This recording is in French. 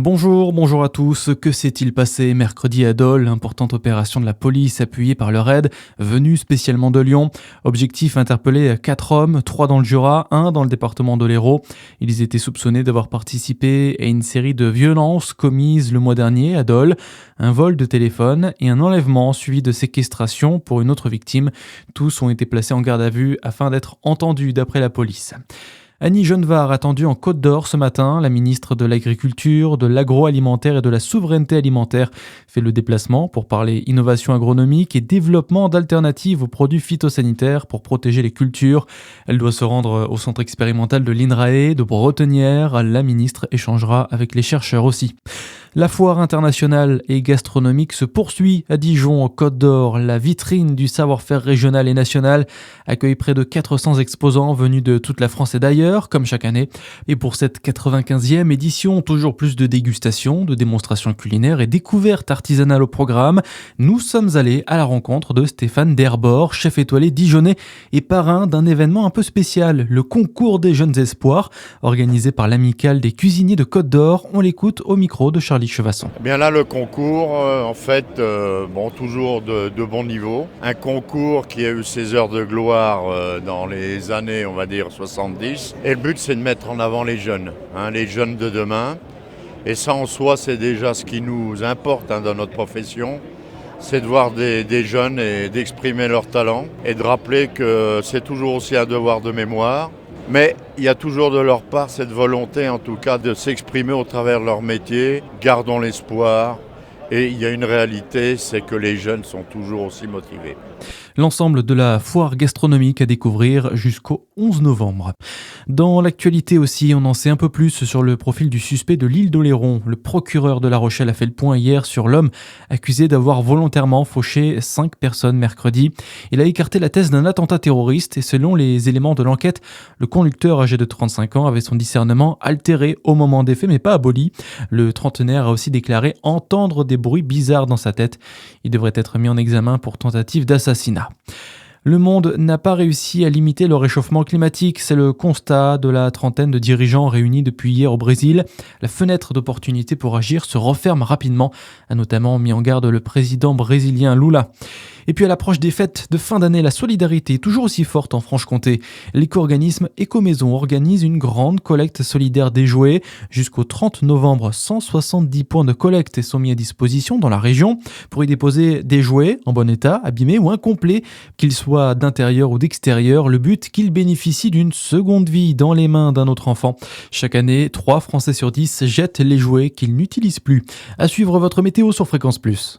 Bonjour à tous. Que s'est-il passé mercredi à Dole? Importante opération de la police appuyée par le RAID, venu spécialement de Lyon. Objectif, interpeller 4 hommes, 3 dans le Jura, 1 dans le département de l'Hérault. Ils étaient soupçonnés d'avoir participé à une série de violences commises le mois dernier à Dole. Un vol de téléphone et un enlèvement suivi de séquestration pour une autre victime. Tous ont été placés en garde à vue afin d'être entendus d'après la police. Annie Genevard attendue en Côte d'Or ce matin. La ministre de l'Agriculture, de l'Agroalimentaire et de la Souveraineté alimentaire fait le déplacement pour parler innovation agronomique et développement d'alternatives aux produits phytosanitaires pour protéger les cultures. Elle doit se rendre au centre expérimental de l'INRAE de Bretonnière. La ministre échangera avec les chercheurs aussi. La foire internationale et gastronomique se poursuit à Dijon, en Côte d'Or. La vitrine du savoir-faire régional et national accueille près de 400 exposants venus de toute la France et d'ailleurs, comme chaque année. Et pour cette 95e édition, toujours plus de dégustations, de démonstrations culinaires et découvertes artisanales au programme. Nous sommes allés à la rencontre de Stéphane Derbord, chef étoilé dijonnais et parrain d'un événement un peu spécial, le concours des jeunes espoirs, organisé par l'Amicale des cuisiniers de Côte d'Or. On l'écoute au micro de Charlie Chevasson. Eh bien là, le concours, toujours de bon niveau. Un concours qui a eu ses heures de gloire dans les années, on va dire, 70. Et le but, c'est de mettre en avant les jeunes de demain. Et ça, en soi, c'est déjà ce qui nous importe dans notre profession. C'est de voir des jeunes et d'exprimer leur talent. Et de rappeler que c'est toujours aussi un devoir de mémoire. Mais il y a toujours de leur part cette volonté, en tout cas, de s'exprimer au travers de leur métier. Gardons l'espoir. Et il y a une réalité, c'est que les jeunes sont toujours aussi motivés. L'ensemble de la foire gastronomique à découvrir jusqu'au 11 novembre. Dans l'actualité aussi, on en sait un peu plus sur le profil du suspect de l'île d'Oléron. Le procureur de La Rochelle a fait le point hier sur l'homme accusé d'avoir volontairement fauché 5 personnes mercredi. Il a écarté la thèse d'un attentat terroriste et selon les éléments de l'enquête, le conducteur âgé de 35 ans avait son discernement altéré au moment des faits mais pas aboli. Le trentenaire a aussi déclaré entendre des bruits bizarres dans sa tête. Il devrait être mis en examen pour tentative d'assassinat. Le monde n'a pas réussi à limiter le réchauffement climatique, c'est le constat de la trentaine de dirigeants réunis depuis hier au Brésil. La fenêtre d'opportunité pour agir se referme rapidement, a notamment mis en garde le président brésilien Lula. Et puis à l'approche des fêtes de fin d'année, la solidarité est toujours aussi forte en Franche-Comté. L'éco-organisme Écomaison organise une grande collecte solidaire des jouets. Jusqu'au 30 novembre, 170 points de collecte sont mis à disposition dans la région pour y déposer des jouets en bon état, abîmés ou incomplets, qu'ils soient d'intérieur ou d'extérieur. Le but, qu'ils bénéficient d'une seconde vie dans les mains d'un autre enfant. Chaque année, 3 Français sur 10 jettent les jouets qu'ils n'utilisent plus. À suivre votre météo sur Fréquence Plus.